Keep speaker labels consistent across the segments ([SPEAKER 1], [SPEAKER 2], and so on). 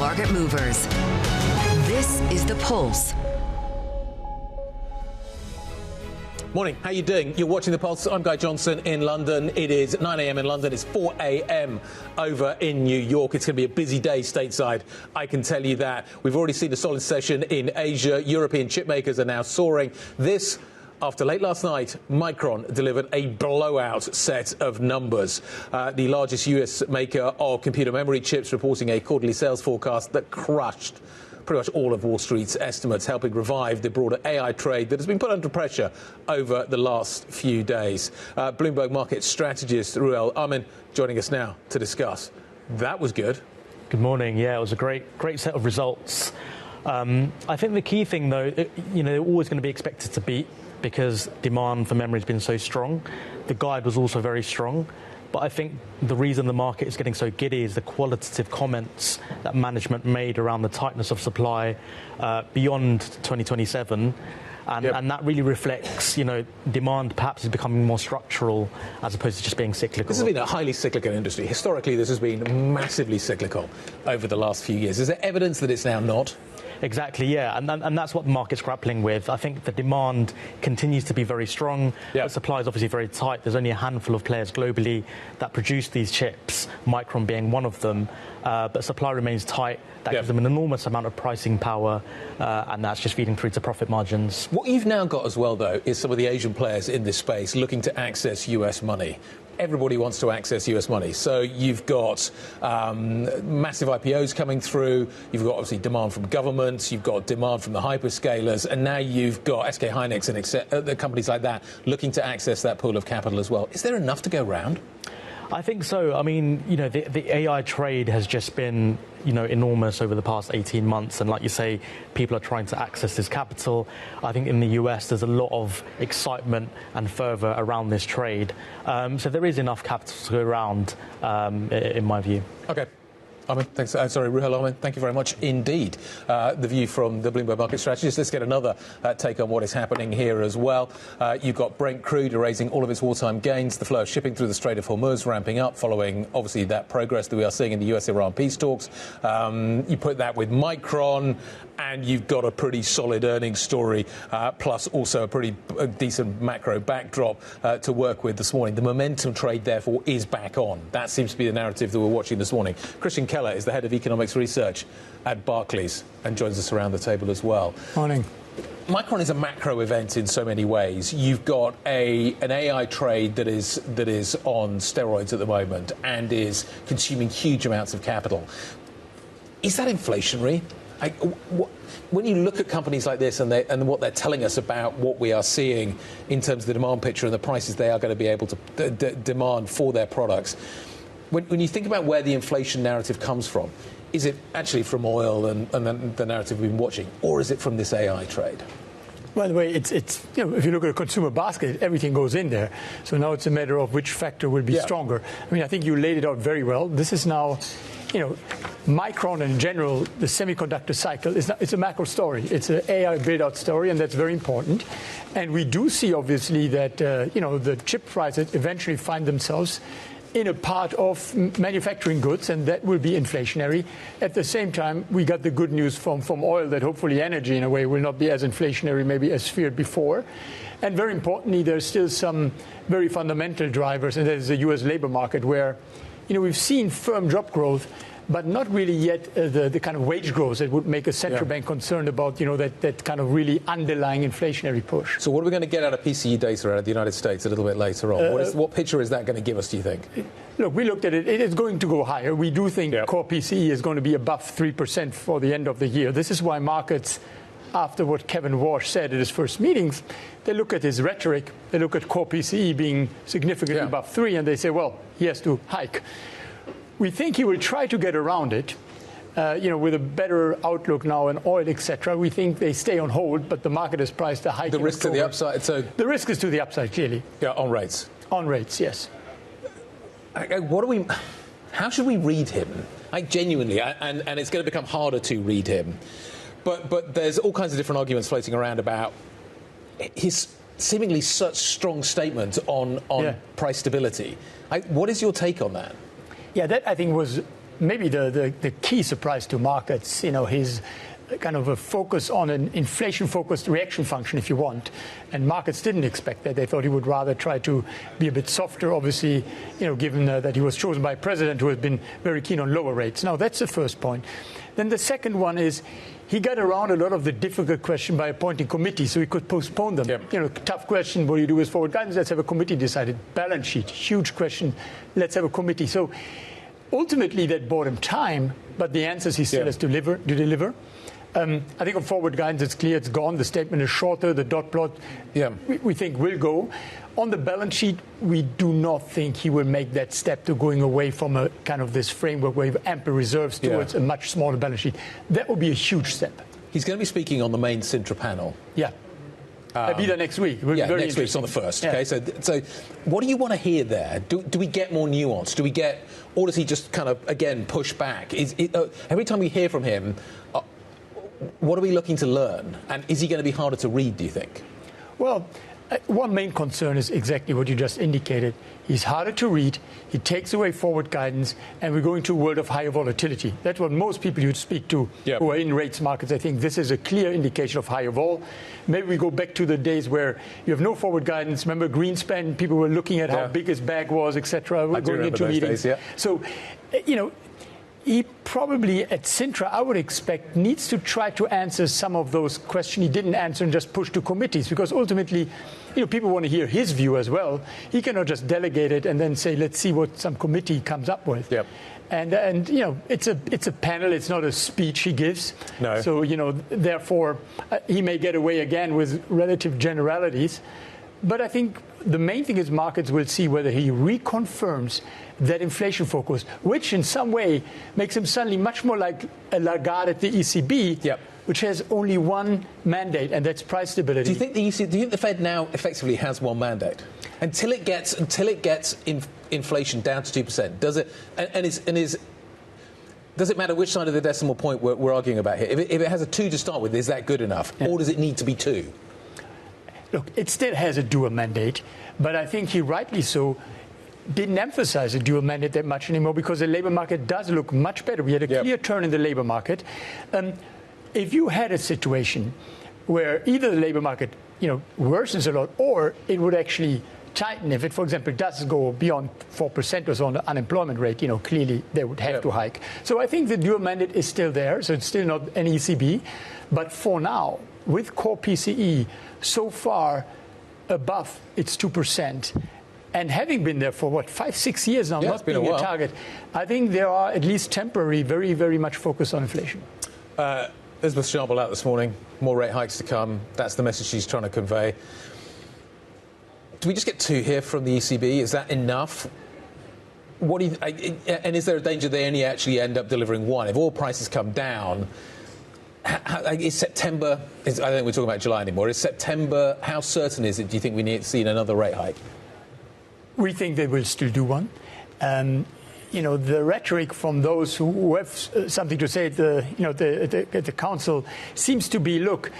[SPEAKER 1] market movers. This is The Pulse.
[SPEAKER 2] Morning, how you doing? You're watching The Pulse. I'm Guy Johnson in London. It is 9 a.m. in London. It's 4 a.m. over in New York. It's going to be a busy day stateside, I can tell you that. We've already seen a solid session in Asia. European chip makers are now soaring. This, after late last night, Micron delivered a blowout set of numbers. The largest US maker of computer memory chips reporting a quarterly sales forecast that crushed pretty much all of Wall Street's estimates, helping revive the broader AI trade that has been put under pressure over the last few days. Bloomberg market strategist Rutte joining us now to discuss. That was good.
[SPEAKER 3] Good morning. Yeah, it was a great set of results. I think the key thing, though, they're always going to be expected to beat because demand for memory has been so strong. The guide was also very strong. But I think the reason the market is getting so giddy is the qualitative comments that management made around the tightness of supply beyond 2027. And that really reflects, demand perhaps is becoming more structural as opposed to just being cyclical.
[SPEAKER 2] This has been a highly cyclical industry. Historically, this has been massively cyclical over the last few years. Is there evidence that it's now not?
[SPEAKER 3] Exactly, yeah, and that's what the market's grappling with. I think the demand continues to be very strong. The supply is obviously very tight. There's only a handful of players globally that produce these chips, Micron being one of them. But supply remains tight. That gives them an enormous amount of pricing power, and that's just feeding through to profit margins.
[SPEAKER 2] What you've now got as well, though, is some of the Asian players in this space looking to access US money. Everybody wants to access US money. So you've got massive IPOs coming through. You've got, obviously, demand from governments. You've got demand from the hyperscalers. And now you've got SK Hynix and companies like that looking to access that pool of capital as well. Is there enough to go round?
[SPEAKER 3] I think so. I mean, the AI trade has just been, enormous over the past 18 months. And like you say, people are trying to access this capital. I think in the US, there's a lot of excitement and fervor around this trade. So there is enough capital to go around, in my view.
[SPEAKER 2] OK. Thanks. Rutte, thank you very much indeed. The view from the Bloomberg market strategist. Let's get another take on what is happening here as well. You've got Brent crude erasing all of its wartime gains. The flow of shipping through the Strait of Hormuz ramping up following, obviously, that progress that we are seeing in the US-Iran peace talks. You put that with Micron, and you've got a pretty solid earnings story, plus also a pretty decent macro backdrop to work with this morning. The momentum trade, therefore, is back on. That seems to be the narrative that we're watching this morning. Christian Keller is the head of economics research at Barclays and joins us around the table as well.
[SPEAKER 4] Morning.
[SPEAKER 2] Micron is a macro event in so many ways. You've got an AI trade that is on steroids at the moment and is consuming huge amounts of capital. Is that inflationary? When you look at companies like this and what they're telling us about what we are seeing in terms of the demand picture and the prices they are going to be able to demand for their products, when you think about where the inflation narrative comes from, is it actually from oil and the narrative we've been watching, or is it from this AI trade?
[SPEAKER 4] By the way, it's if you look at a consumer basket, everything goes in there. So now it's a matter of which factor will be stronger. I mean, I think you laid it out very well. This is now, Micron in general, the semiconductor cycle, it's a macro story. It's an AI build-out story, and that's very important. And we do see, obviously, that, the chip prices eventually find themselves in a part of manufacturing goods, and that will be inflationary. At the same time, we got the good news from oil that hopefully energy, in a way, will not be as inflationary maybe as feared before. And very importantly, there's still some very fundamental drivers, and that is the U.S. labor market, where we've seen firm job growth, but not really yet the kind of wage growth that would make a central bank concerned about, that kind of really underlying inflationary push.
[SPEAKER 2] So what are we going to get out of PCE data out of the United States a little bit later on? What picture is that going to give us, do you think?
[SPEAKER 4] Look, we looked at it. It is going to go higher. We do think core PCE is going to be above 3% for the end of the year. This is why markets, after what Kevin Walsh said at his first meetings, they look at his rhetoric, they look at core PCE being significantly above 3, and they say, well, he has to hike. We think he will try to get around it, with a better outlook now in oil, etc. We think they stay on hold, but the market has priced a hike.
[SPEAKER 2] The risk to the upside. So
[SPEAKER 4] the risk is to the upside, clearly.
[SPEAKER 2] Yeah, on rates.
[SPEAKER 4] On rates, yes.
[SPEAKER 2] How should we read him? Genuinely, and it's going to become harder to read him. But there's all kinds of different arguments floating around about his seemingly such strong statement on price stability. What is your take on that?
[SPEAKER 4] Yeah, that I think was maybe the key surprise to markets, his kind of a focus on an inflation-focused reaction function, if you want. And markets didn't expect that. They thought he would rather try to be a bit softer, obviously, given that he was chosen by a president who has been very keen on lower rates. Now, that's the first point. Then the second one is he got around a lot of the difficult question by appointing committees, so he could postpone them. Yep. Tough question, what do you do with forward guidance? Let's have a committee decided. Balance sheet, huge question. Let's have a committee. So ultimately, that bought him time, but the answers he still has to deliver. I think on forward guidance, it's clear it's gone. The statement is shorter. The dot plot, we think, will go. On the balance sheet, we do not think he will make that step to going away from a kind of this framework where you have ample reserves towards a much smaller balance sheet. That would be a huge step.
[SPEAKER 2] He's going to be speaking on the main Sintra panel.
[SPEAKER 4] Yeah. I'll be there next week.
[SPEAKER 2] Next week's on the 1st. Yeah. Okay, so what do you want to hear there? Do we get more nuance? Or does he just kind of, again, push back? Every time we hear from him, what are we looking to learn? And is he going to be harder to read, do you think?
[SPEAKER 4] Well, one main concern is exactly what you just indicated. He's harder to read, he takes away forward guidance, and we're going to a world of higher volatility. That's what most people you'd speak to who are in rates markets. I think this is a clear indication of higher vol. Maybe we go back to the days where you have no forward guidance. Remember Greenspan, people were looking at how big his bag was, etc. We're going into meetings. Days, So, he probably, at Sintra, I would expect, needs to try to answer some of those questions he didn't answer and just push to committees. Because ultimately, people want to hear his view as well. He cannot just delegate it and then say, let's see what some committee comes up with. Yep. And it's a panel. It's not a speech he gives. No. So, therefore, he may get away again with relative generalities. But I think the main thing is markets will see whether he reconfirms that inflation focus, which in some way makes him suddenly much more like a Lagarde at the ECB, which has only one mandate, and that's price stability.
[SPEAKER 2] Do you think the Fed now effectively has one mandate until it gets inflation down to 2%? Does it? Does it matter which side of the decimal point we're arguing about here? If it has a 2 to start with, is that good enough, or does it need to be 2?
[SPEAKER 4] Look, it still has a dual mandate, but I think he rightly so didn't emphasize a dual mandate that much anymore because the labor market does look much better. We had a clear turn in the labor market. If you had a situation where either the labor market, worsens a lot, or it would actually tighten, if it, for example, does go beyond 4% or so on the unemployment rate, clearly they would have to hike. So I think the dual mandate is still there, so it's still not an ECB. But for now, with core PCE so far above its 2%, and having been there for, 5-6 years now, not being a target, I think there are at least temporary, very, very much focused on inflation.
[SPEAKER 2] Elizabeth Schnabel out this morning. More rate hikes to come. That's the message she's trying to convey. Do we just get 2 here from the ECB? Is that enough? And is there a danger they only actually end up delivering 1? If oil prices come down, is September, I don't think we're talking about July anymore, is September, how certain is it, do you think we need to see another rate hike?
[SPEAKER 4] We think they will still do one. The rhetoric from those who have something to say at the council seems to be, look,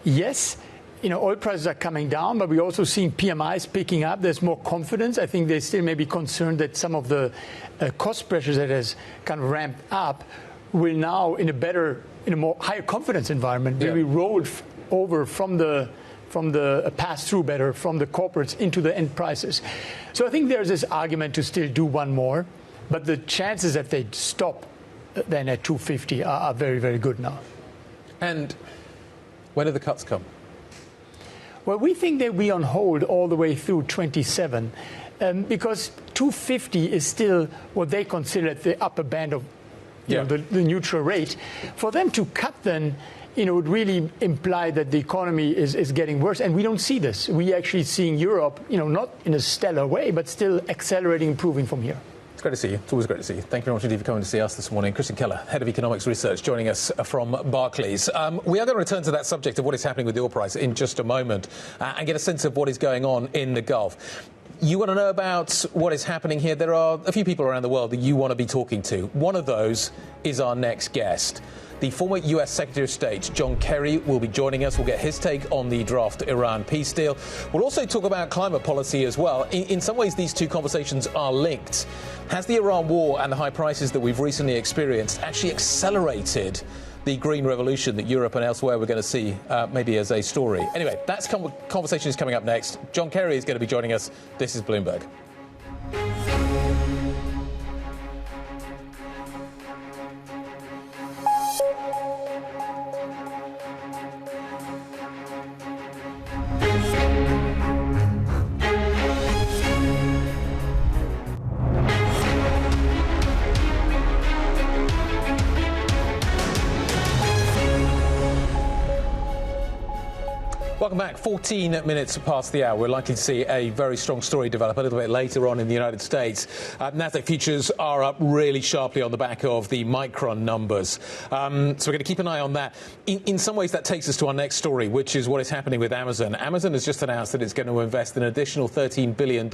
[SPEAKER 4] yes, oil prices are coming down, but we're also seeing PMIs picking up. There's more confidence. I think they still may be concerned that some of the cost pressures that has kind of ramped up will now, in a more higher confidence environment, will be rolled over from the pass-through better from the corporates into the end prices. So I think there's this argument to still do one more, but the chances that they stop then at 250 are very, very good now.
[SPEAKER 2] And when do the cuts come?
[SPEAKER 4] Well, we think they'll be on hold all the way through 27, because 250 is still what they consider the upper band of the neutral rate. For them to cut then, would really imply that the economy is getting worse. And we don't see this. We actually seeing Europe, not in a stellar way, but still accelerating, improving from here.
[SPEAKER 2] It's great to see you. It's always great to see you. Thank you very much indeed for coming to see us this morning. Christian Keller, Head of Economics Research, joining us from Barclays. We are going to return to that subject of what is happening with the oil price in just a moment and get a sense of what is going on in the Gulf. You want to know about what is happening here? There are a few people around the world that you want to be talking to. One of those is our next guest. The former US Secretary of State, John Kerry, will be joining us. We'll get his take on the draft Iran peace deal. We'll also talk about climate policy as well. In some ways, these two conversations are linked. Has the Iran war and the high prices that we've recently experienced actually accelerated the green revolution that Europe and elsewhere we're going to see maybe as a story? Anyway, that conversation is coming up next. John Kerry is going to be joining us. This is Bloomberg. Welcome back. 14 minutes past the hour. We're likely to see a very strong story develop a little bit later on in the United States. Nasdaq futures are up really sharply on the back of the Micron numbers. So we're going to keep an eye on that. In some ways, that takes us to our next story, which is what is happening with Amazon. Amazon has just announced that it's going to invest an additional $13 billion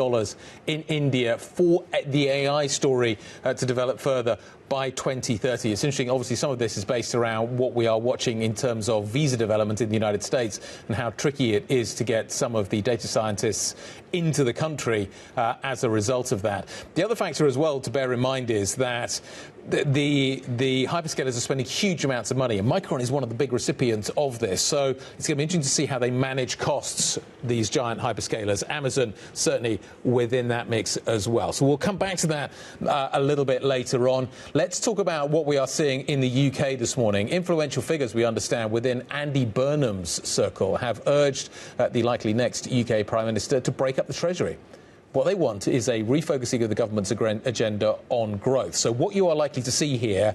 [SPEAKER 2] in India for the AI story to develop further by 2030. It's interesting. Obviously, some of this is based around what we are watching in terms of visa development in the United States and how tricky it is to get some of the data scientists into the country as a result of that. The other factor as well to bear in mind is that the hyperscalers are spending huge amounts of money, and Micron is one of the big recipients of this. So it's going to be interesting to see how they manage costs, these giant hyperscalers. Amazon certainly within that mix as well. So we'll come back to that a little bit later on. Let's talk about what we are seeing in the UK this morning. Influential figures, we understand, within Andy Burnham's circle have urged the likely next UK Prime Minister to break up the Treasury. What they want is a refocusing of the government's agenda on growth. So what you are likely to see here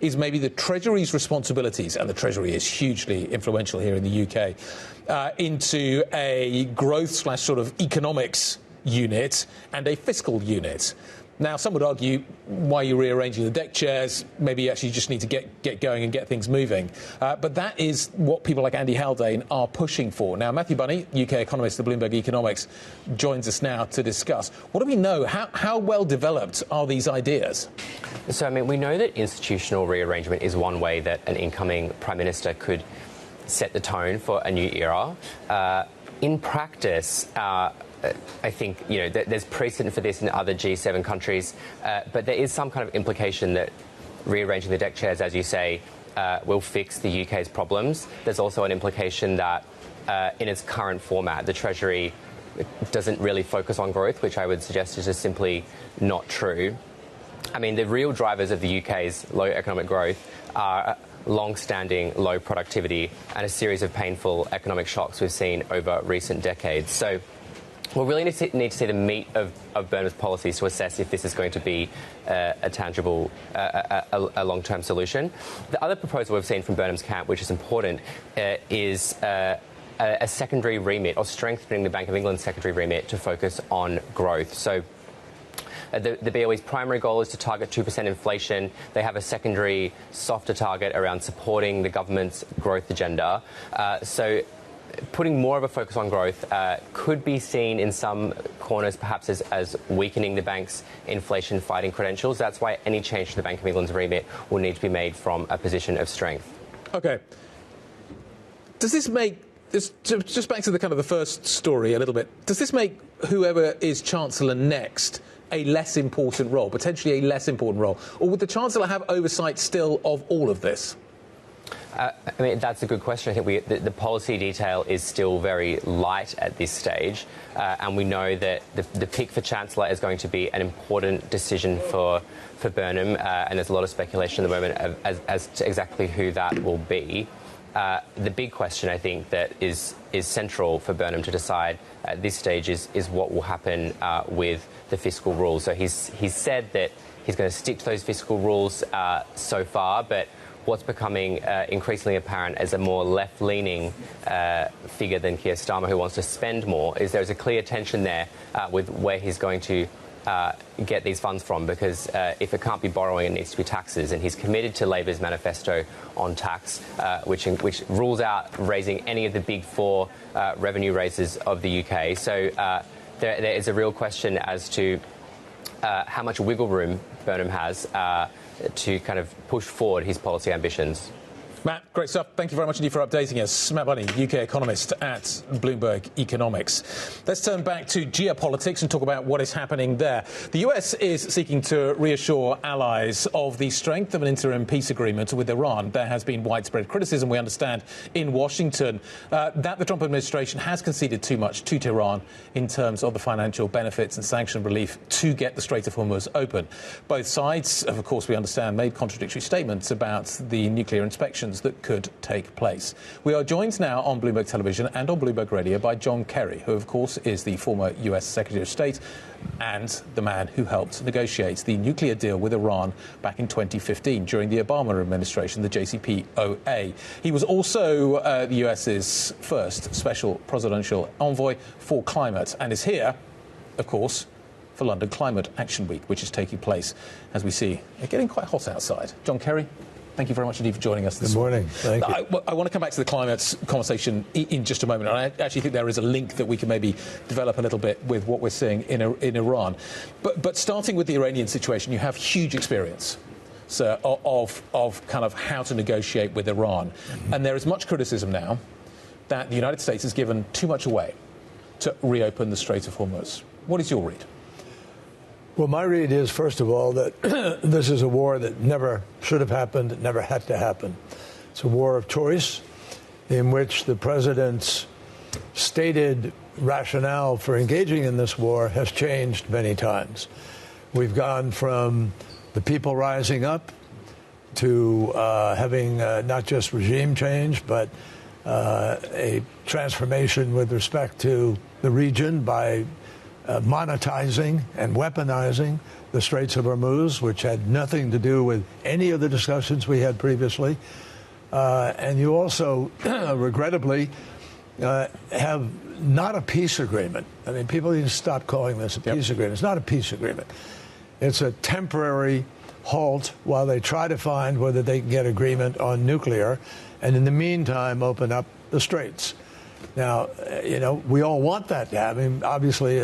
[SPEAKER 2] is maybe the Treasury's responsibilities, and the Treasury is hugely influential here in the UK, into a growth / sort of economics unit and a fiscal unit. Now, some would argue, why are you rearranging the deck chairs? Maybe you actually just need to get going and get things moving. But that is what people like Andy Haldane are pushing for. Now, Matthew Bunny, UK economist at Bloomberg Economics, joins us now to discuss. What do we know? How well developed are these ideas?
[SPEAKER 5] So, I mean, we know that institutional rearrangement is one way that an incoming Prime Minister could set the tone for a new era. In practice, I think, there's precedent for this in other G7 countries, but there is some kind of implication that rearranging the deck chairs, as you say, will fix the UK's problems. There's also an implication that in its current format, the Treasury doesn't really focus on growth, which I would suggest is just simply not true. I mean, the real drivers of the UK's low economic growth are long-standing low productivity and a series of painful economic shocks we've seen over recent decades. So we'll really need to see the meat of Burnham's policies to assess if this is going to be a tangible, a long-term solution. The other proposal we've seen from Burnham's camp, which is important, is a secondary remit, or strengthening the Bank of England's secondary remit to focus on growth. So the BOE's primary goal is to target 2% inflation. They have a secondary, softer target around supporting the government's growth agenda. So putting more of a focus on growth could be seen in some corners perhaps as weakening the bank's inflation-fighting credentials. That's why any change to the Bank of England's remit will need to be made from a position of strength. OK. Does this make this, just back to the kind of the first story a little bit, does this make whoever is Chancellor next a less important role, potentially a less important role? Or would the Chancellor have oversight still of all of this? I mean, that's a good question. I think the policy detail is still very light at this stage, and we know that the pick for Chancellor is going to be an important decision for Burnham, and there's a lot of speculation at the moment as to exactly who that will be. The big question, I think, that is central for Burnham to decide at this stage is what will happen with the fiscal rules. So he's said that he's going to stick to those fiscal rules so far, but what's becoming increasingly apparent as a more left-leaning figure than Keir Starmer, who wants to spend more, is there's a clear tension there with where he's going to get these funds from, because if it can't be borrowing, it needs to be taxes. And he's committed to Labor's manifesto on tax, which rules out raising any of the big four revenue raises of the UK. So there is a real question as to how much wiggle room Burnham has to kind of push forward his policy ambitions.
[SPEAKER 2] Matt, great stuff. Thank you very much indeed for updating us. Matt Bunny, UK economist at Bloomberg Economics. Let's turn back to geopolitics and talk about what is happening there. The US is seeking to reassure allies of the strength of an interim peace agreement with Iran. There has been widespread criticism, we understand, in Washington that the Trump administration has conceded too much to Tehran in terms of the financial benefits and sanction relief to get the Strait of Hormuz open. Both sides, of course, we understand, made contradictory statements about the nuclear inspections that could take place. We are joined now on Bloomberg Television and on Bloomberg Radio by John Kerry, who, of course, is the former US Secretary of State and the man who helped negotiate the nuclear deal with Iran back in 2015 during the Obama administration, the JCPOA. He was also the US's first special presidential envoy for climate and is here, of course, for London Climate Action Week, which is taking place, as we see, it's getting quite hot outside. John Kerry, thank you very much indeed for joining us this morning.
[SPEAKER 6] Good morning. Thank you.
[SPEAKER 2] I want to come back to the climate conversation in just a moment. And I actually think there is a link that we can maybe develop a little bit with what we're seeing in Iran. But starting with the Iranian situation, you have huge experience of kind of how to negotiate with Iran. Mm-hmm. And there is much criticism now that the United States has given too much away to reopen the Strait of Hormuz. What is your read?
[SPEAKER 6] Well, my read is, first of all, that this is a war that never should have happened, it never had to happen. It's a war of choice in which the president's stated rationale for engaging in this war has changed many times. We've gone from the people rising up to having not just regime change, but a transformation with respect to the region by monetizing and weaponizing the Straits of Hormuz, which had nothing to do with any of the discussions we had previously. And you also, regrettably, have not a peace agreement. I mean, people need to stop calling this a peace agreement. It's not a peace agreement. It's a temporary halt while they try to find whether they can get agreement on nuclear, and in the meantime, open up the Straits. Now, you know, we all want that to happen. I mean, obviously,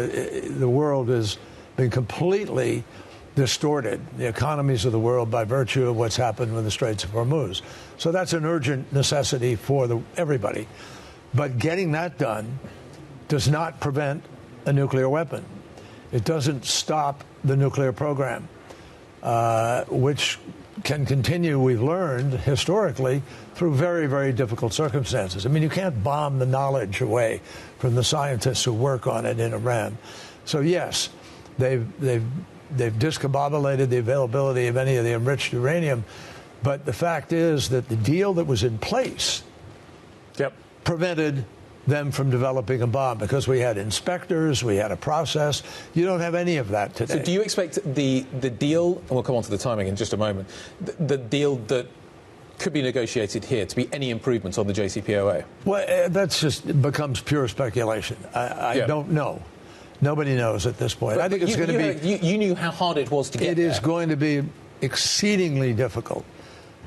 [SPEAKER 6] the world has been completely distorted, the economies of the world, by virtue of what's happened with the Straits of Hormuz. So that's an urgent necessity for everybody. But getting that done does not prevent a nuclear weapon. It doesn't stop the nuclear program, which can continue, we've learned, historically, through very, very difficult circumstances. I mean, you can't bomb the knowledge away from the scientists who work on it in Iran. So, yes, they've discombobulated the availability of any of the enriched uranium, but the fact is that the deal that was in place prevented them from developing a bomb, because we had inspectors, we had a process. You don't have any of that today.
[SPEAKER 2] So do you expect the deal, and we'll come on to the timing in just a moment, the deal that could be negotiated here to be any improvements on the JCPOA?
[SPEAKER 6] Well, that's just becomes pure speculation. I don't know. Nobody knows at this point.
[SPEAKER 2] But
[SPEAKER 6] I think it's going to be...
[SPEAKER 2] You knew how hard it was to get there.
[SPEAKER 6] It is going to be exceedingly difficult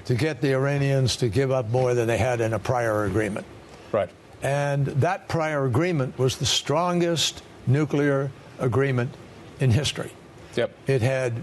[SPEAKER 6] to get the Iranians to give up more than they had in a prior agreement.
[SPEAKER 2] Right.
[SPEAKER 6] And that prior agreement was the strongest nuclear agreement in history.
[SPEAKER 2] Yep.
[SPEAKER 6] It had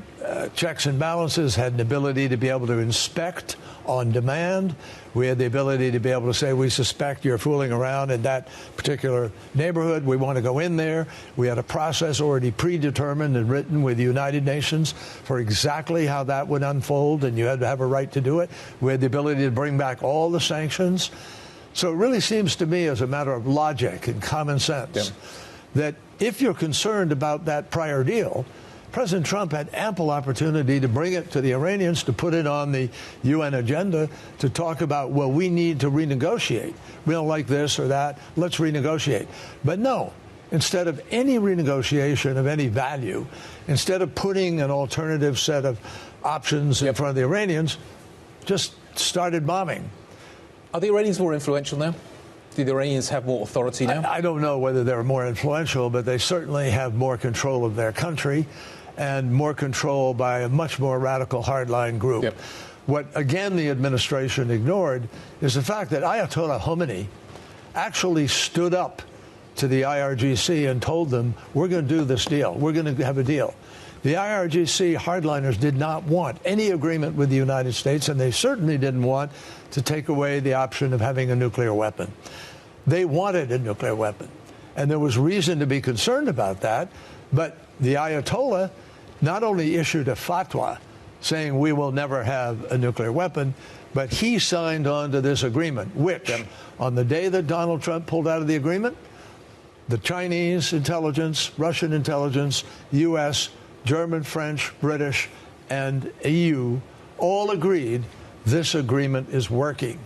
[SPEAKER 6] checks and balances, had an ability to be able to inspect on demand. We had the ability to be able to say, we suspect you're fooling around in that particular neighborhood. We want to go in there. We had a process already predetermined and written with the United Nations for exactly how that would unfold, and you had to have a right to do it. We had the ability to bring back all the sanctions. So it really seems to me, as a matter of logic and common sense, that if you're concerned about that prior deal, President Trump had ample opportunity to bring it to the Iranians, to put it on the UN agenda, to talk about, well, we need to renegotiate. We don't like this or that. Let's renegotiate. But no, instead of any renegotiation of any value, instead of putting an alternative set of options in front of the Iranians, just started bombing.
[SPEAKER 2] Are the Iranians more influential now? Do the Iranians have more authority now?
[SPEAKER 6] I don't know whether they're more influential, but they certainly have more control of their country and more control by a much more radical hardline group.
[SPEAKER 2] Yep.
[SPEAKER 6] What, again, the administration ignored is the fact that Ayatollah Khomeini actually stood up to the IRGC and told them, we're going to do this deal. We're going to have a deal. The IRGC hardliners did not want any agreement with the United States, and they certainly didn't want to take away the option of having a nuclear weapon. They wanted a nuclear weapon, and there was reason to be concerned about that, but the Ayatollah not only issued a fatwa saying we will never have a nuclear weapon, but he signed on to this agreement, which, on the day that Donald Trump pulled out of the agreement, the Chinese intelligence, Russian intelligence, U.S., German, French, British, and EU all agreed this agreement is working.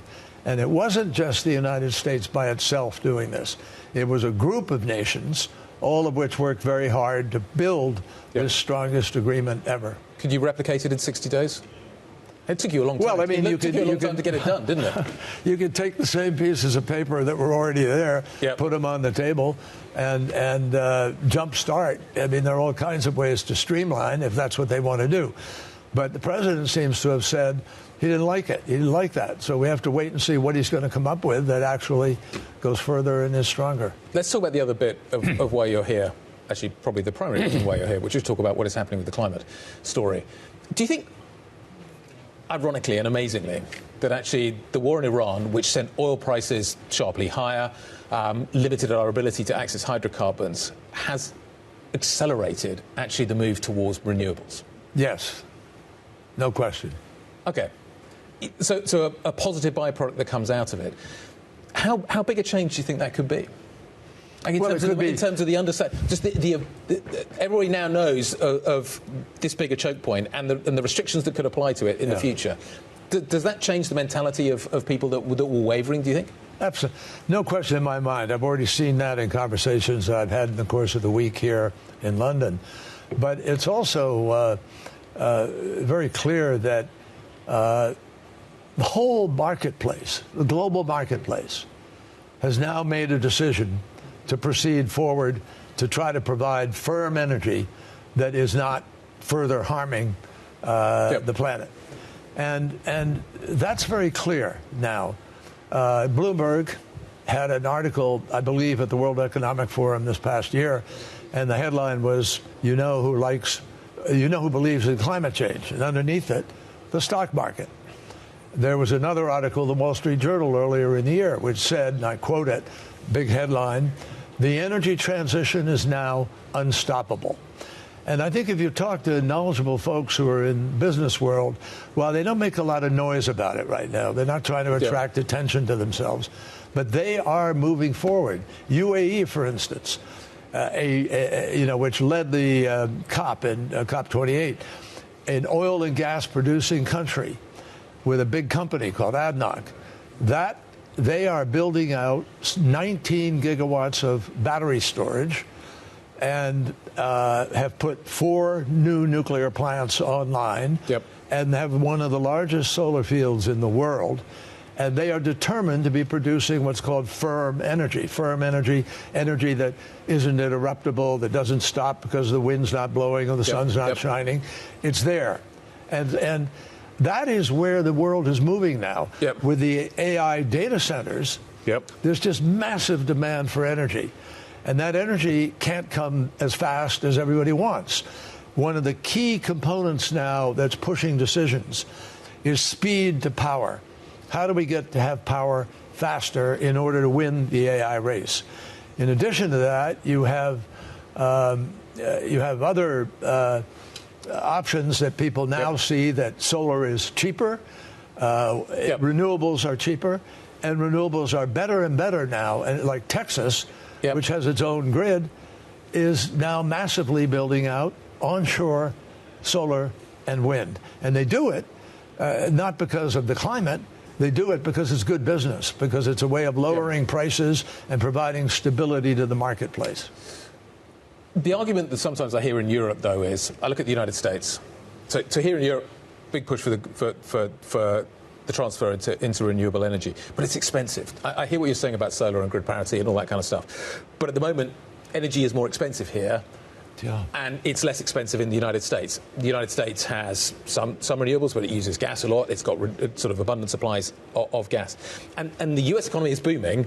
[SPEAKER 6] And it wasn't just the United States by itself doing this. It was a group of nations, all of which worked very hard to build this strongest agreement ever.
[SPEAKER 2] Could you replicate it in 60 days? It took you a long time.
[SPEAKER 6] Well, I mean,
[SPEAKER 2] it took you a long time to get it done, didn't it?
[SPEAKER 6] You could take the same pieces of paper that were already there, put them on the table, and jumpstart. I mean, there are all kinds of ways to streamline if that's what they want to do. But the president seems to have said he didn't like it. He didn't like that. So we have to wait and see what he's going to come up with that actually goes further and is stronger.
[SPEAKER 2] Let's talk about the other bit of why you're here. Actually, probably the primary reason why you're here, which is talk about what is happening with the climate story. Do you think, ironically and amazingly, that actually the war in Iran, which sent oil prices sharply higher, limited our ability to access hydrocarbons, has accelerated actually the move towards renewables?
[SPEAKER 6] Yes, no question.
[SPEAKER 2] Okay, so a positive byproduct that comes out of it. How big a change do you think that could be? Like in terms of the underside, just everybody now knows of this bigger choke point and the restrictions that could apply to it in the future. Does that change the mentality of people that were wavering, do you think?
[SPEAKER 6] Absolutely. No question in my mind. I've already seen that in conversations I've had in the course of the week here in London. But it's also very clear that the whole marketplace, the global marketplace, has now made a decision to proceed forward to try to provide firm energy that is not further harming the planet. And that's very clear now. Bloomberg had an article, I believe, at the World Economic Forum this past year, and the headline was, you know who believes in climate change, and underneath it, the stock market. There was another article, the Wall Street Journal, earlier in the year, which said, and I quote it, big headline, the energy transition is now unstoppable. And I think if you talk to knowledgeable folks who are in the business world, well, they don't make a lot of noise about it right now. They're not trying to attract attention to themselves. But they are moving forward. UAE, for instance, which led the COP in COP28, an oil and gas producing country with a big company called ADNOC, that they are building out 19 gigawatts of battery storage and have put 4 new nuclear plants online and have one of the largest solar fields in the world. And they are determined to be producing what's called firm energy energy that isn't interruptible, that doesn't stop because the wind's not blowing or the sun's not shining. It's there. And that is where the world is moving now. With the AI data centers, there's just massive demand for energy. And that energy can't come as fast as everybody wants. One of the key components now that's pushing decisions is speed to power. How do we get to have power faster in order to win the AI race? In addition to that, you have other options that people now see, that solar is cheaper, renewables are cheaper, and renewables are better and better now. And like Texas, which has its own grid, is now massively building out onshore solar and wind. And they do it not because of the climate. They do it because it's good business, because it's a way of lowering prices and providing stability to the marketplace.
[SPEAKER 2] The argument that sometimes I hear in Europe, though, is I look at the United States. So here in Europe, big push for the transfer into renewable energy, but it's expensive. I hear what you're saying about solar and grid parity and all that kind of stuff. But at the moment, energy is more expensive here
[SPEAKER 6] Yeah.
[SPEAKER 2] And it's less expensive in the United States. The United States has some renewables, but it uses gas a lot. It's got sort of abundant supplies of gas. And the US economy is booming,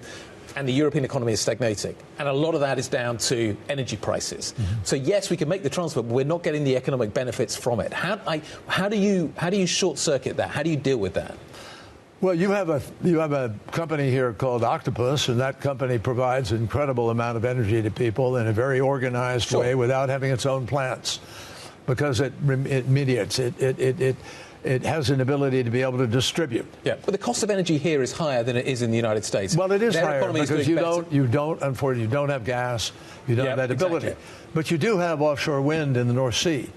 [SPEAKER 2] and the European economy is stagnating. And a lot of that is down to energy prices. Mm-hmm. So, yes, we can make the transfer, but we're not getting the economic benefits from it. How do you short-circuit that? How do you deal with that?
[SPEAKER 6] Well, you have a company here called Octopus, and that company provides an incredible amount of energy to people in a very organized way without having its own plants, because it mediates. It has an ability to be able to distribute.
[SPEAKER 2] Yeah, but the cost of energy here is higher than it is in the United States.
[SPEAKER 6] Well, it is higher because you don't, unfortunately, you don't have gas, you don't have that ability.
[SPEAKER 2] Exactly.
[SPEAKER 6] But you do have offshore wind in the North Sea.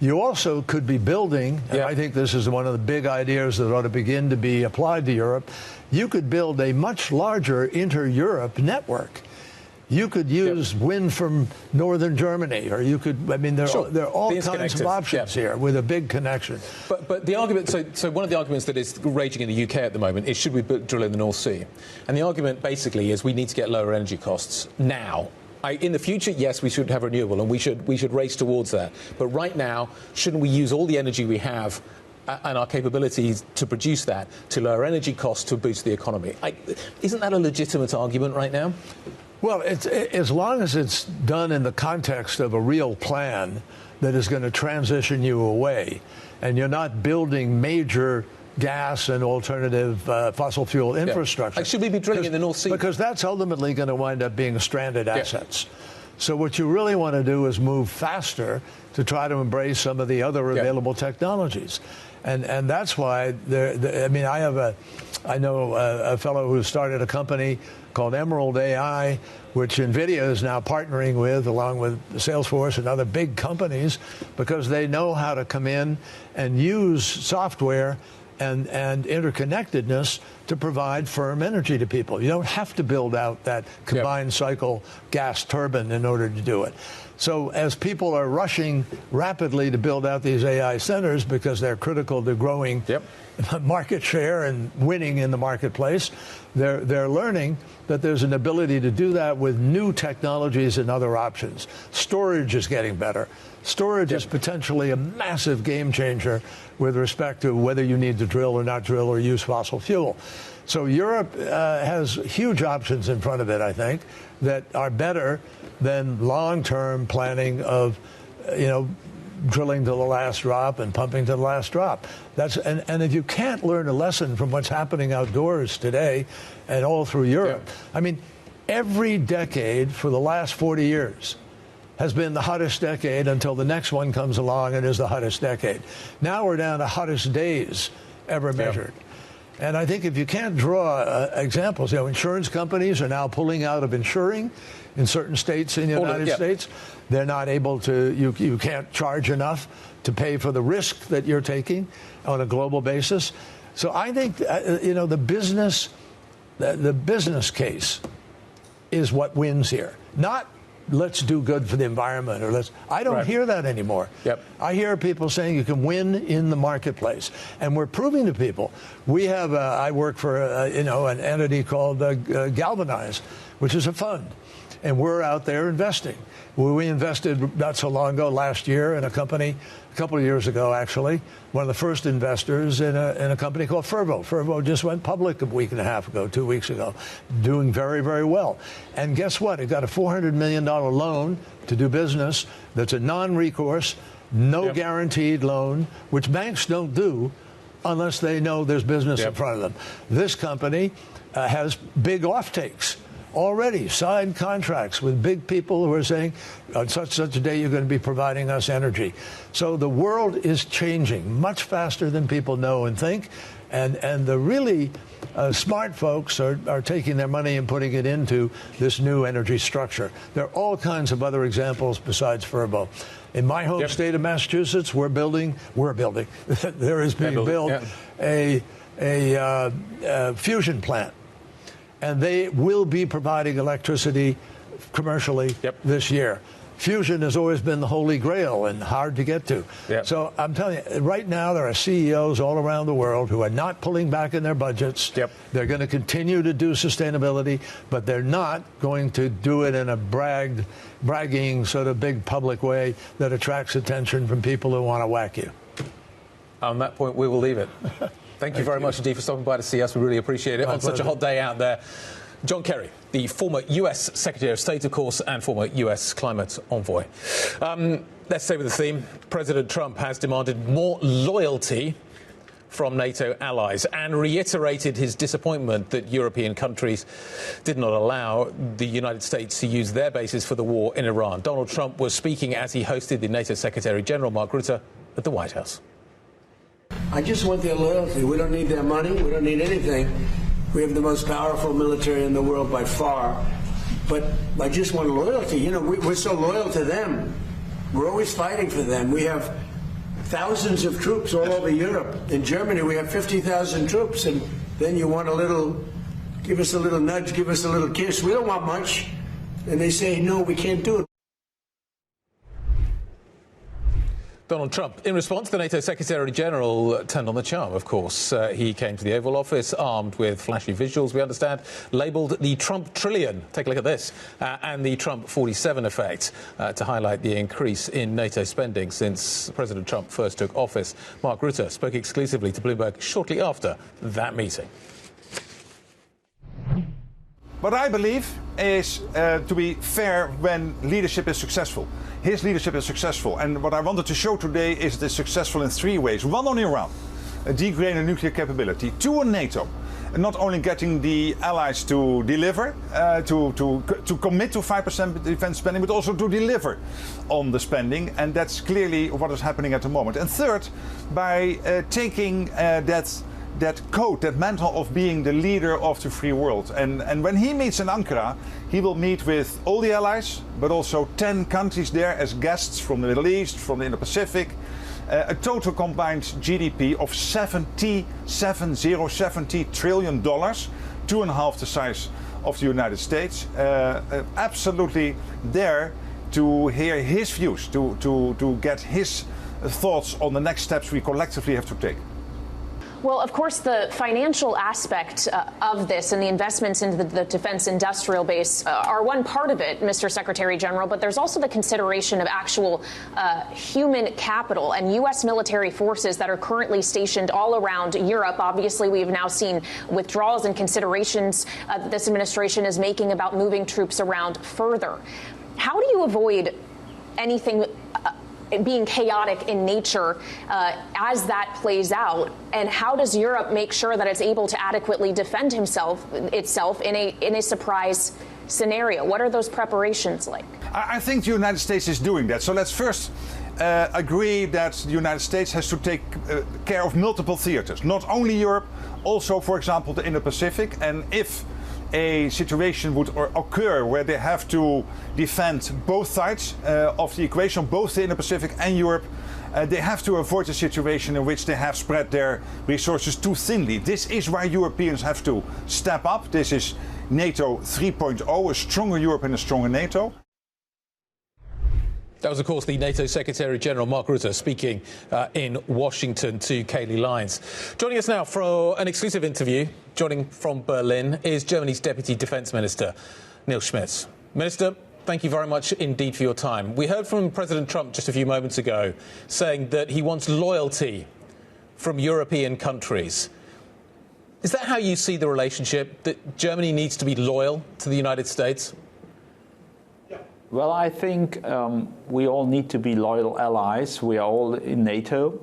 [SPEAKER 6] You also could be building, and I think this is one of the big ideas that ought to begin to be applied to Europe, you could build a much larger inter-Europe network. You could use wind from northern Germany, or you could, I mean, there are all kinds of options here with a big connection.
[SPEAKER 2] But the argument, so one of the arguments that is raging in the UK at the moment is, should we drill in the North Sea? And the argument basically is we need to get lower energy costs now. In the future, yes, we should have renewable, and we should race towards that. But right now, shouldn't we use all the energy we have and our capabilities to produce that to lower energy costs to boost the economy? Isn't that a legitimate argument right now?
[SPEAKER 6] Well, as long as it's done in the context of a real plan that is going to transition you away, and you're not building major gas and alternative fossil fuel infrastructure.
[SPEAKER 2] Should we be drilling in the North Sea?
[SPEAKER 6] Because that's ultimately going to wind up being stranded assets. So what you really want to do is move faster to try to embrace some of the other available technologies. And that's why I know a fellow who started a company called Emerald AI, which NVIDIA is now partnering with, along with Salesforce and other big companies, because they know how to come in and use software and interconnectedness to provide firm energy to people. You don't have to build out that combined cycle gas turbine in order to do it. So as people are rushing rapidly to build out these AI centers because they're critical to growing market share and winning in the marketplace, they're learning that there's an ability to do that with new technologies and other options. Storage is getting better. Storage is potentially a massive game changer with respect to whether you need to drill or not drill or use fossil fuel. So Europe has huge options in front of it, I think, that are better than long-term planning of, drilling to the last drop and pumping to the last drop. And if you can't learn a lesson from what's happening outdoors today and all through Europe, I mean, every decade for the last 40 years has been the hottest decade until the next one comes along and is the hottest decade. Now we're down to hottest days ever measured. And I think if you can't draw examples, insurance companies are now pulling out of insuring in certain states in the United States. They're not able to, you can't charge enough to pay for the risk that you're taking on a global basis. So I think, the business case is what wins here. Not let's do good for the environment, or I don't hear that anymore. I hear people saying you can win in the marketplace, and we're proving to people. We have I work for an entity called Galvanize, which is a fund, and we're out there investing. We invested not so long ago, last year, in a company, a couple of years ago actually, one of the first investors in a company called Fervo. Fervo just went public a week and a half ago, 2 weeks ago, doing very, very well. And guess what? It got a $400 million loan to do business that's a non-recourse, no guaranteed loan, which banks don't do unless they know there's business in front of them. This company has big offtakes. Already signed contracts with big people who are saying, on such a day, you're going to be providing us energy. So the world is changing much faster than people know and think. And the really smart folks are taking their money and putting it into this new energy structure. There are all kinds of other examples besides Fervo. In my home state of Massachusetts, we're building, there is being built a fusion plant. And they will be providing electricity commercially this year. fusion has always been the holy grail and hard to get to.
[SPEAKER 2] Yep.
[SPEAKER 6] So I'm telling you, right now there are CEOs all around the world who are not pulling back in their budgets.
[SPEAKER 2] Yep.
[SPEAKER 6] They're going to continue to do sustainability, but they're not going to do it in a bragging sort of big public way that attracts attention from people who want to whack you.
[SPEAKER 2] On that point, we will leave it. Thank you very much indeed for stopping by to see us. We really appreciate it on such a hot day out there. John Kerry, the former US Secretary of State, of course, and former US climate envoy. Let's stay with the theme. President Trump has demanded more loyalty from NATO allies and reiterated his disappointment that European countries did not allow the United States to use their bases for the war in Iran. Donald Trump was speaking as he hosted the NATO Secretary General Mark Rutte at the White House.
[SPEAKER 7] I just want their loyalty. We don't need their money. We don't need anything. We have the most powerful military in the world by far. But I just want loyalty. You know, we're so loyal to them. We're always fighting for them. We have thousands of troops all over Europe. In Germany, we have 50,000 troops. And then you want a little, give us a little nudge, give us a little kiss. We don't want much. And they say, no, we can't do it.
[SPEAKER 2] Donald Trump, in response, the NATO Secretary-General turned on the charm, of course. He came to the Oval Office armed with flashy visuals, we understand, labelled the Trump Trillion. Take a look at this. And the Trump 47 effect to highlight the increase in NATO spending since President Trump first took office. Mark Rutte spoke exclusively to Bloomberg shortly after that meeting.
[SPEAKER 8] What I believe is to be fair when leadership is successful. His leadership is successful, and what I wanted to show today is it is successful in three ways. One, on Iran, degrading nuclear capability. Two, on NATO, not only getting the allies to deliver, to commit to 5% defense spending, but also to deliver on the spending, and that's clearly what is happening at the moment. And third, by taking that code, that mantle of being the leader of the free world. And when he meets in Ankara, he will meet with all the allies, but also 10 countries there as guests from the Middle East, from the Indo-Pacific. A total combined GDP of $70 trillion, 2.5 the size of the United States. Absolutely there to hear his views, to get his thoughts on the next steps we collectively have to take.
[SPEAKER 9] Well, of course, the financial aspect of this and the investments into the defense industrial base are one part of it, Mr. Secretary General, but there's also the consideration of actual human capital and U.S. military forces that are currently stationed all around Europe. Obviously, we have now seen withdrawals and considerations that this administration is making about moving troops around further. How do you avoid anything being chaotic in nature as that plays out, and how does Europe make sure that it's able to adequately defend itself in a surprise scenario? What are those preparations like?
[SPEAKER 8] I think the United States is doing that. So let's first agree that the United States has to take care of multiple theaters, not only Europe, also, for example, the Indo-Pacific. And if a situation would occur where they have to defend both sides of the equation, both the Indo-Pacific and Europe, they have to avoid a situation in which they have spread their resources too thinly. This is why Europeans have to step up. This is NATO 3.0, a stronger Europe and a stronger NATO.
[SPEAKER 2] That was, of course, the NATO Secretary-General Mark Rutte speaking in Washington to Kayleigh Lyons. Joining us now for an exclusive interview, joining from Berlin, is Germany's Deputy Defence Minister, Nils Schmid. Minister, thank you very much indeed for your time. We heard from President Trump just a few moments ago saying that he wants loyalty from European countries. Is that how you see the relationship, that Germany needs to be loyal to the United States?
[SPEAKER 10] Well, I think we all need to be loyal allies. We are all in NATO,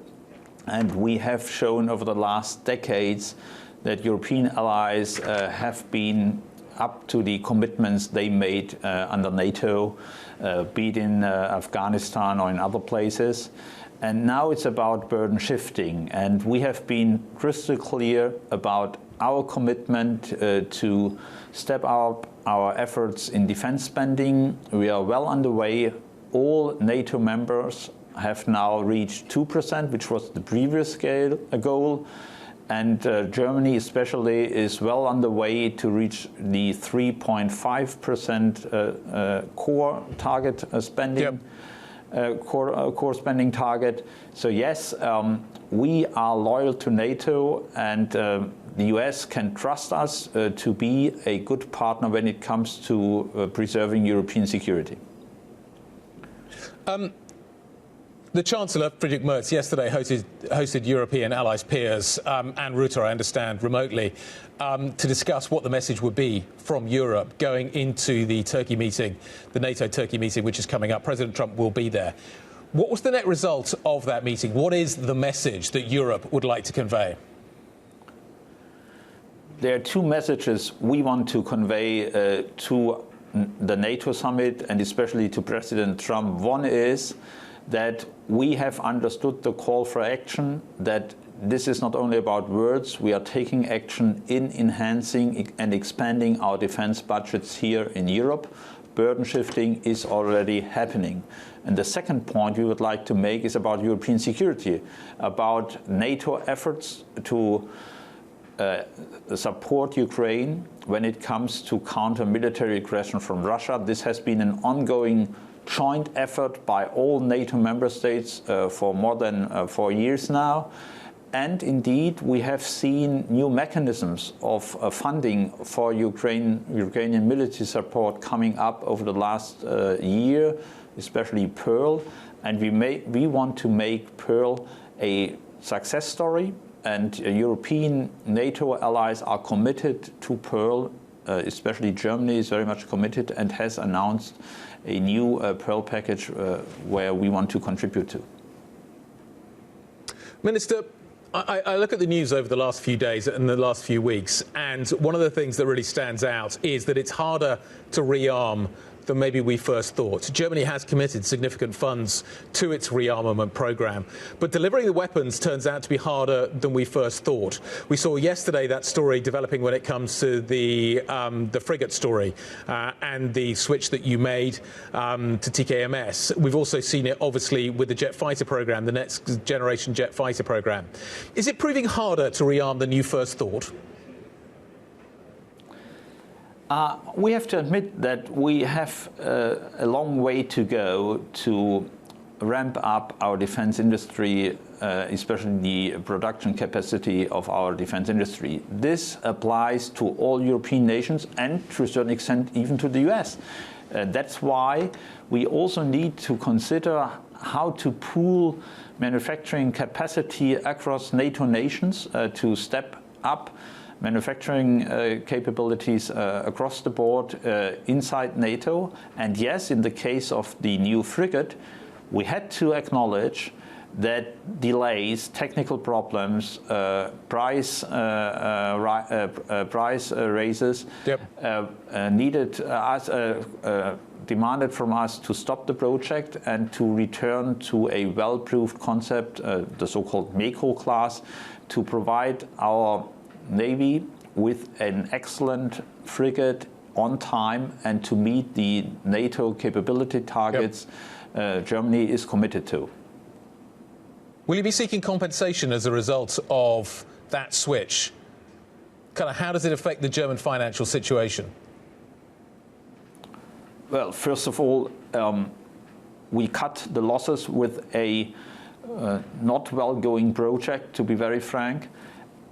[SPEAKER 10] and we have shown over the last decades that European allies have been up to the commitments they made under NATO, be it in Afghanistan or in other places. And now it's about burden shifting, and we have been crystal clear about our commitment to step up our efforts in defense spending. We are well underway. All NATO members have now reached 2%, which was the previous goal. And Germany especially is well on the way to reach the 3.5% core target spending, core spending target. So yes, we are loyal to NATO, and the US can trust us to be a good partner when it comes to preserving European security.
[SPEAKER 2] The Chancellor, Friedrich Merz, yesterday hosted European allies, peers, and Rutte, I understand, remotely, to discuss what the message would be from Europe going into the Turkey meeting, the NATO-Turkey meeting, which is coming up. President Trump will be there. What was the net result of that meeting? What is the message that Europe would like to convey?
[SPEAKER 10] There are two messages we want to convey to the NATO summit, and especially to President Trump. One is that we have understood the call for action, that this is not only about words, we are taking action in enhancing and expanding our defense budgets here in Europe. Burden shifting is already happening. And the second point we would like to make is about European security, about NATO efforts to support Ukraine when it comes to counter military aggression from Russia. This has been an ongoing joint effort by all NATO member states for more than 4 years now. And indeed, we have seen new mechanisms of funding for Ukrainian military support coming up over the last year, especially Pearl. And we want to make Pearl a success story. And European NATO allies are committed to Pearl, especially Germany is very much committed and has announced a new Pearl package where we want to contribute to.
[SPEAKER 2] Minister, I look at the news over the last few days and the last few weeks, and one of the things that really stands out is that it's harder to rearm than maybe we first thought. Germany has committed significant funds to its rearmament program, but delivering the weapons turns out to be harder than we first thought. We saw yesterday that story developing when it comes to the frigate story and the switch that you made to TKMS. We've also seen it, obviously, with the jet fighter program, the next generation jet fighter program. Is it proving harder to rearm than you first thought?
[SPEAKER 10] We have to admit that we have a long way to go to ramp up our defense industry, especially the production capacity of our defense industry. This applies to all European nations and, to a certain extent, even to the US. That's why we also need to consider how to pool manufacturing capacity across NATO nations to step up manufacturing capabilities across the board inside NATO. And yes, in the case of the new frigate, we had to acknowledge that delays, technical problems, price raises demanded from us to stop the project and to return to a well-proved concept, the so-called Mako class, to provide our Navy with an excellent frigate on time and to meet the NATO capability targets Germany is committed to.
[SPEAKER 2] Will you be seeking compensation as a result of that switch? Kind of how does it affect the German financial situation?
[SPEAKER 10] Well, first of all, we cut the losses with a not well-going project, to be very frank.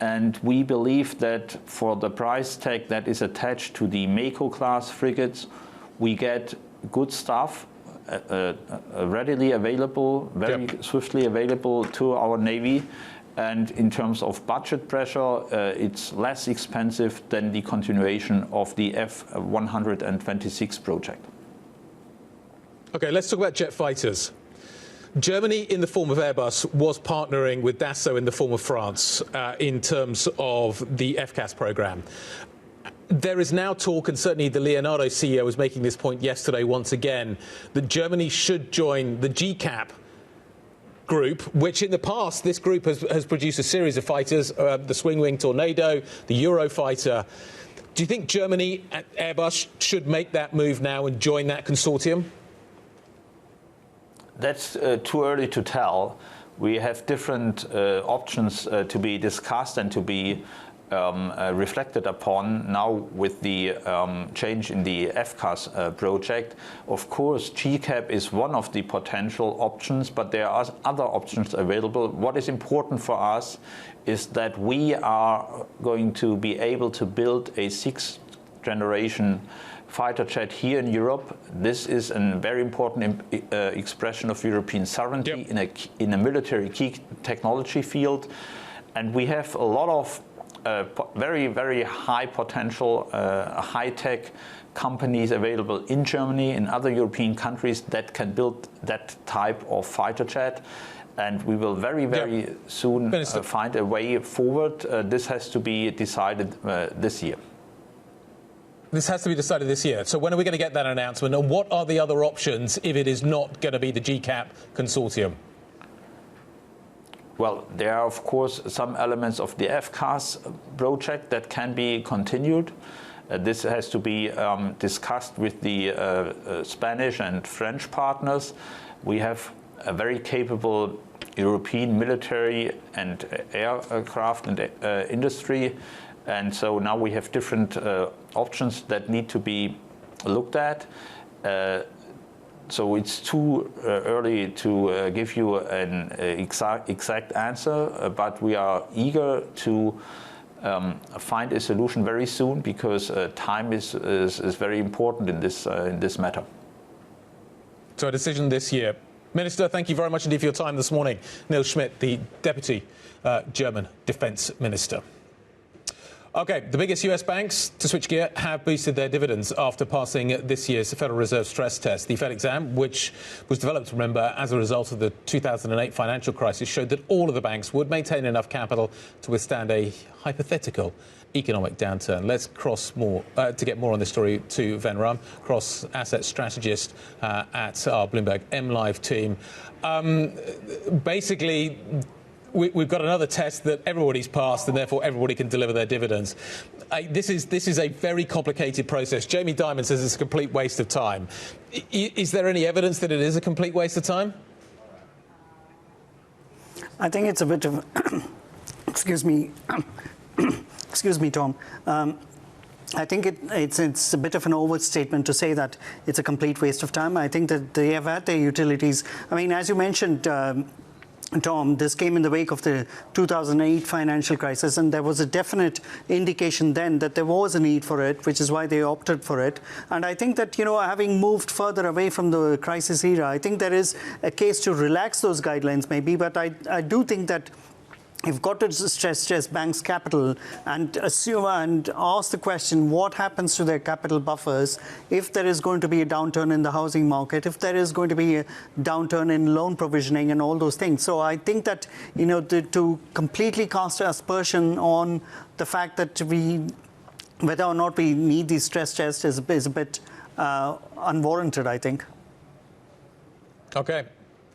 [SPEAKER 10] And we believe that for the price tag that is attached to the Mako class frigates, we get good stuff readily available, very swiftly available to our Navy. And in terms of budget pressure, it's less expensive than the continuation of the F-126 project.
[SPEAKER 2] OK, let's talk about jet fighters. Germany, in the form of Airbus, was partnering with Dassault in the form of France in terms of the FCAS program. There is now talk, and certainly the Leonardo CEO was making this point yesterday once again, that Germany should join the GCAP group, which in the past, this group has produced a series of fighters, the Swing-Wing Tornado, the Eurofighter. Do you think Germany and Airbus should make that move now and join that consortium?
[SPEAKER 10] That's too early to tell. We have different options to be discussed and to be reflected upon now with the change in the FCAS project. Of course, GCAP is one of the potential options, but there are other options available. What is important for us is that we are going to be able to build a sixth-generation fighter jet here in Europe. This is a very important expression of European sovereignty in a military key technology field. And we have a lot of very, very high potential, high-tech companies available in Germany and other European countries that can build that type of fighter jet. And we will very, very soon find a way forward. This has to be decided this year.
[SPEAKER 2] This has to be decided this year. So when are we going to get that announcement? And what are the other options if it is not going to be the GCAP consortium?
[SPEAKER 10] Well, there are, of course, some elements of the FCAS project that can be continued. This has to be discussed with the Spanish and French partners. We have a very capable European military and aircraft and industry. And so now we have different options that need to be looked at. So it's too early to give you an exact answer, but we are eager to find a solution very soon because time is very important in this matter.
[SPEAKER 2] So a decision this year. Minister, thank you very much indeed for your time this morning. Nils Schmid, the Deputy German Defence Minister. OK, the biggest US banks, to switch gear, have boosted their dividends after passing this year's Federal Reserve stress test. The Fed exam, which was developed, remember, as a result of the 2008 financial crisis, showed that all of the banks would maintain enough capital to withstand a hypothetical economic downturn. Let's to get more on this story to Van Ram, cross-asset strategist at our Bloomberg MLive team. Basically, we've got another test that everybody's passed, and therefore everybody can deliver their dividends. This is a very complicated process. Jamie Dimon says it's a complete waste of time. Is there any evidence that it is a complete waste of time?
[SPEAKER 11] I think it's a bit of... excuse me. Excuse me, Tom. I think it's a bit of an overstatement to say that it's a complete waste of time. I think that they have had their utilities. I mean, as you mentioned, Tom, this came in the wake of the 2008 financial crisis, and there was a definite indication then that there was a need for it, which is why they opted for it. And I think that, having moved further away from the crisis era, I think there is a case to relax those guidelines maybe, but I do think that you've got to stress test banks' capital and assume and ask the question, what happens to their capital buffers if there is going to be a downturn in the housing market, if there is going to be a downturn in loan provisioning and all those things. So I think that, to completely cast aspersion on the fact that whether or not we need these stress tests is a bit unwarranted, I think.
[SPEAKER 2] OK.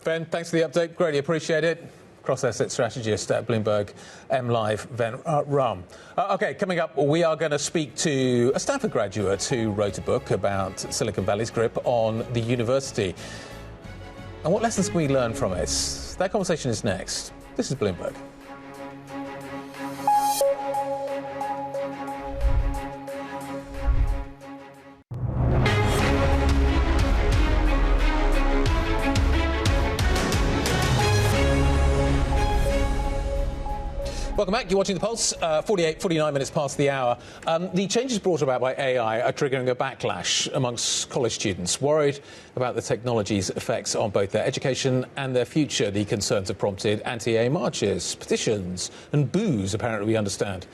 [SPEAKER 2] Ben, thanks for the update. Greatly appreciate it. Cross-asset strategist at Bloomberg MLive, Van Ram. OK, coming up, we are going to speak to a Stanford graduate who wrote a book about Silicon Valley's grip on the university. And what lessons can we learn from it? That conversation is next. This is Bloomberg. Welcome back. You're watching The Pulse. 49 minutes past the hour. The changes brought about by AI are triggering a backlash amongst college students. Worried about the technology's effects on both their education and their future, the concerns have prompted anti-AI marches, petitions and boos, apparently, we understand,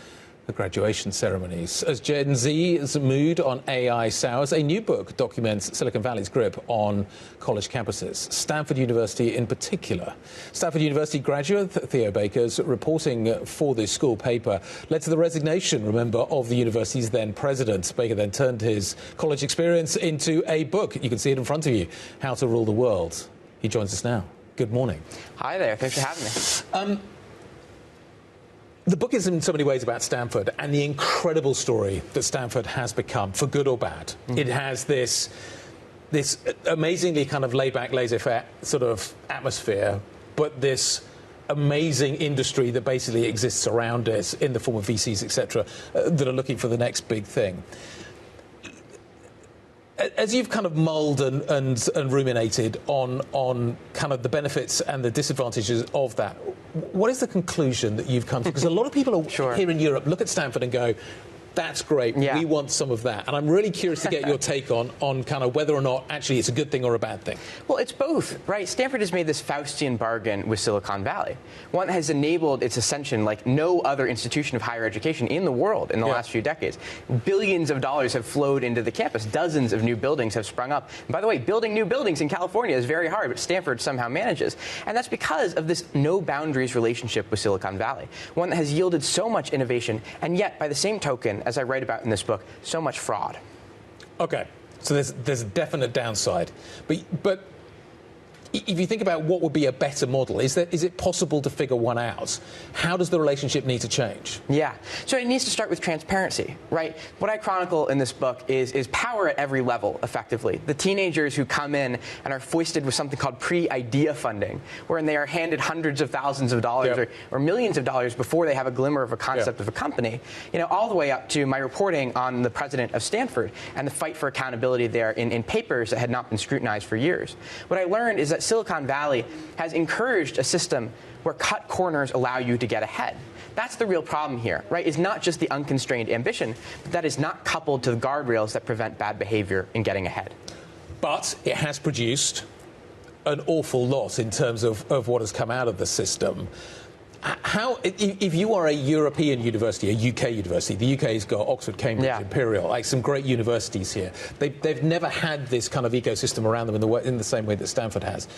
[SPEAKER 2] the graduation ceremonies. As Gen Z's mood on AI sours, a new book documents Silicon Valley's grip on college campuses, Stanford University in particular. Stanford University graduate Theo Baker's reporting for this school paper led to the resignation, remember, of the university's then president. Baker then turned his college experience into a book. You can see it in front of you, How to Rule the World. He joins us now. Good morning.
[SPEAKER 12] Hi there. Thanks for having me.
[SPEAKER 2] The book is in so many ways about Stanford and the incredible story that Stanford has become, for good or bad. Mm-hmm. It has this amazingly kind of laid-back, laissez-faire sort of atmosphere, but this amazing industry that basically exists around us in the form of VCs, etc., that are looking for the next big thing. As you've kind of mulled and ruminated on kind of the benefits and the disadvantages of that, what is the conclusion that you've come to? Because a lot of people here in Europe look at Stanford and go, that's great, we want some of that. And I'm really curious to get your take on kind of whether or not actually it's a good thing or a bad thing.
[SPEAKER 12] Well, it's both, right? Stanford has made this Faustian bargain with Silicon Valley. One that has enabled its ascension like no other institution of higher education in the world in the last few decades. Billions of dollars have flowed into the campus. Dozens of new buildings have sprung up. And by the way, building new buildings in California is very hard, but Stanford somehow manages. And that's because of this no boundaries relationship with Silicon Valley. One that has yielded so much innovation, and yet, by the same token, as I write about in this book, so much fraud.
[SPEAKER 2] Okay, so there's a definite downside, but if you think about what would be a better model, is it possible to figure one out? How does the relationship need to change?
[SPEAKER 12] Yeah, so it needs to start with transparency, right? What I chronicle in this book is power at every level, effectively. The teenagers who come in and are foisted with something called pre-idea funding, wherein they are handed hundreds of thousands of dollars or millions of dollars before they have a glimmer of a concept of a company, all the way up to my reporting on the president of Stanford and the fight for accountability there in papers that had not been scrutinized for years. What I learned is that Silicon Valley has encouraged a system where cut corners allow you to get ahead. That's the real problem here, right? Is not just the unconstrained ambition, but that is not coupled to the guardrails that prevent bad behavior in getting ahead.
[SPEAKER 2] But it has produced an awful lot in terms of what has come out of the system. How, if you are a European university, a UK university, the UK's got Oxford, Cambridge, Imperial, like some great universities here. They've never had this kind of ecosystem around them in the same way that Stanford has.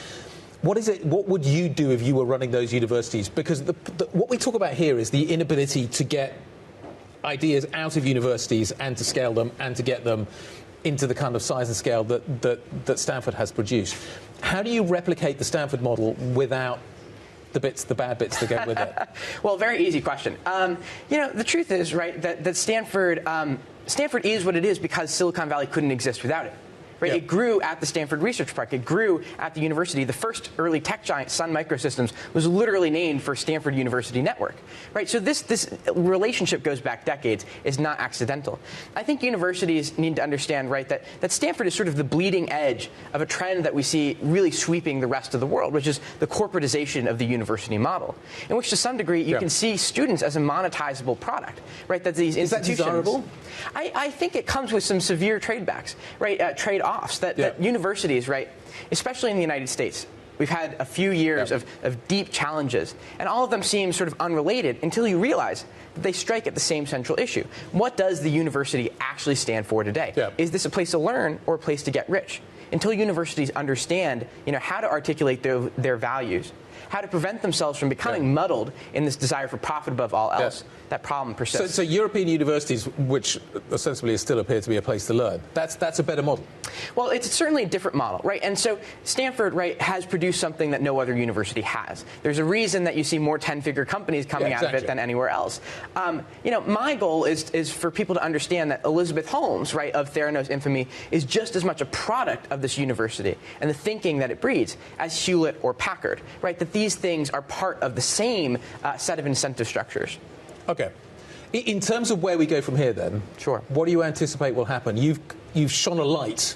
[SPEAKER 2] What is it? What would you do if you were running those universities? Because what we talk about here is the inability to get ideas out of universities and to scale them and to get them into the kind of size and scale that Stanford has produced. How do you replicate the Stanford model without the bad bits that go with it?
[SPEAKER 12] Well, very easy question. The truth is, right, that Stanford is what it is because Silicon Valley couldn't exist without it. Right? It grew at the Stanford Research Park. It grew at the university. The first early tech giant, Sun Microsystems, was literally named for Stanford University Network. Right? So this relationship goes back decades. It's not accidental. I think universities need to understand, right, that Stanford is sort of the bleeding edge of a trend that we see really sweeping the rest of the world, which is the corporatization of the university model, in which to some degree you can see students as a monetizable product. Right? That these institutions.
[SPEAKER 2] Is that desirable?
[SPEAKER 12] I think it comes with some severe trade-backs, right? Trade-offs that universities, right, especially in the United States, we've had a few years of deep challenges, and all of them seem sort of unrelated until you realize that they strike at the same central issue. What does the university actually stand for today? Is this a place to learn or a place to get rich? Until universities understand, how to articulate their values, how to prevent themselves from becoming muddled in this desire for profit above all else, that problem persists.
[SPEAKER 2] So European universities, which ostensibly still appear to be a place to learn, that's a better model.
[SPEAKER 12] Well, it's certainly a different model, right? And so Stanford, right, has produced something that no other university has. There's a reason that you see more 10-figure companies coming out of it than anywhere else. My goal is for people to understand that Elizabeth Holmes, right, of Theranos infamy, is just as much a product of this university and the thinking that it breeds as Hewlett or Packard, right? That these things are part of the same set of incentive structures.
[SPEAKER 2] Okay. In terms of where we go from here, then, what do you anticipate will happen? You've shone a light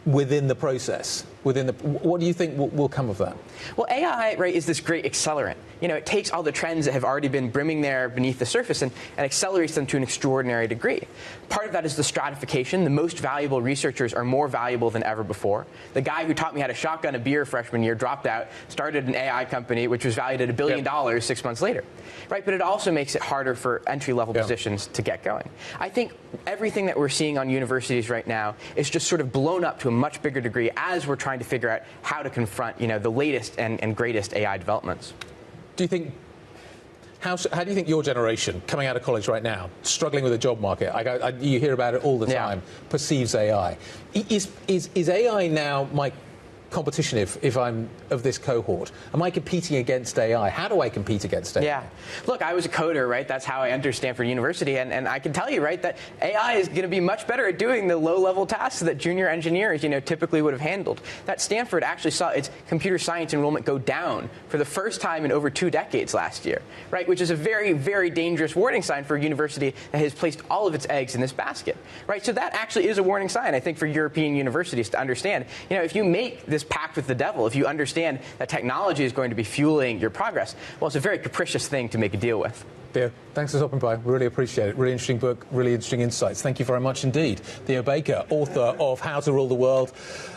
[SPEAKER 2] within the process. What do you think will come of that?
[SPEAKER 12] Well, AI, right, is this great accelerant. It takes all the trends that have already been brimming there beneath the surface and accelerates them to an extraordinary degree. Part of that is the stratification. The most valuable researchers are more valuable than ever before. The guy who taught me how to shotgun a beer freshman year dropped out, started an AI company, which was valued at $1 billion 6 months later. Right, but it also makes it harder for entry-level positions to get going. I think everything that we're seeing on universities right now is just sort of blown up to a much bigger degree as we're trying to figure out how to confront, the latest and greatest AI developments.
[SPEAKER 2] Do you think? How do you think your generation, coming out of college right now, struggling with the job market, you hear about it all the time, perceives AI? Is AI now, Mike, competition if I'm of this cohort? Am I competing against AI? How do I compete against AI?
[SPEAKER 12] Yeah. Look, I was a coder, right? That's how I entered Stanford University. And I can tell you, right, that AI is going to be much better at doing the low-level tasks that junior engineers, typically would have handled. That Stanford actually saw its computer science enrollment go down for the first time in over 2 decades last year, right? Which is a very, very dangerous warning sign for a university that has placed all of its eggs in this basket, right? So that actually is a warning sign, I think, for European universities to understand. If you make this pact with the devil, if you understand that technology is going to be fueling your progress, well, it's a very capricious thing to make a deal with.
[SPEAKER 2] Theo, thanks for stopping by. Really appreciate it. Really interesting book, really interesting insights. Thank you very much indeed. Theo Baker, author of How to Rule the World.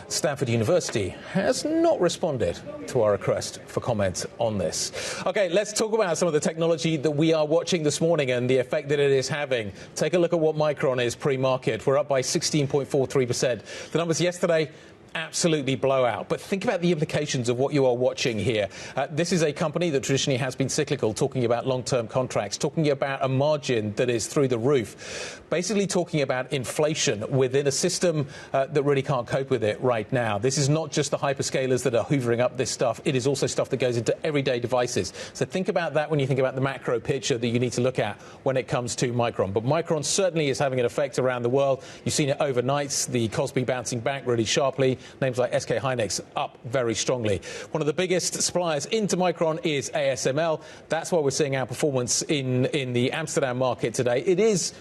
[SPEAKER 2] Stanford University has not responded to our request for comment on this. OK, let's talk about some of the technology that we are watching this morning and the effect that it is having. Take a look at what Micron is pre-market. We're up by 16.43%. The numbers yesterday, absolutely blowout. But think about the implications of what you are watching here. This is a company that traditionally has been cyclical, talking about long-term contracts, talking about a margin that is through the roof, basically talking about inflation within a system that really can't cope with it right now. This is not just the hyperscalers that are hoovering up this stuff. It is also stuff that goes into everyday devices. So think about that when you think about the macro picture that you need to look at when it comes to Micron. But Micron certainly is having an effect around the world. You've seen it overnight, the Kospi bouncing back really sharply. Names like SK Hynix up very strongly. One of the biggest suppliers into Micron is ASML. That's why we're seeing outperformance in the Amsterdam market today. It is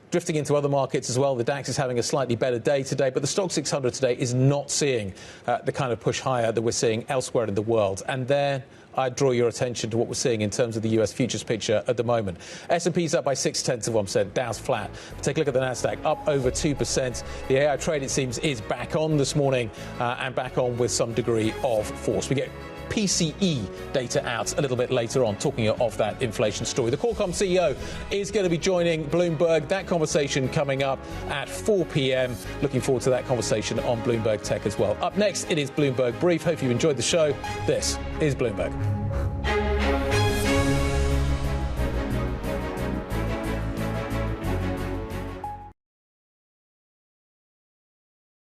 [SPEAKER 2] drifting into other markets as well. The DAX is having a slightly better day today, but the Stock 600 today is not seeing the kind of push higher that we're seeing elsewhere in the world. And there, I draw your attention to what we're seeing in terms of the US futures picture at the moment. S&P's up by 0.6%, Dow's flat. Take a look at the Nasdaq, up over 2%. The AI trade, it seems, is back on this morning and back on with some degree of force. We get PCE data out a little bit later on, talking of that inflation story. The Qualcomm CEO is going to be joining Bloomberg. That conversation coming up at 4 p.m. Looking forward to that conversation on Bloomberg Tech as well. Up next, it is Bloomberg Brief. Hope you enjoyed the show. This is Bloomberg.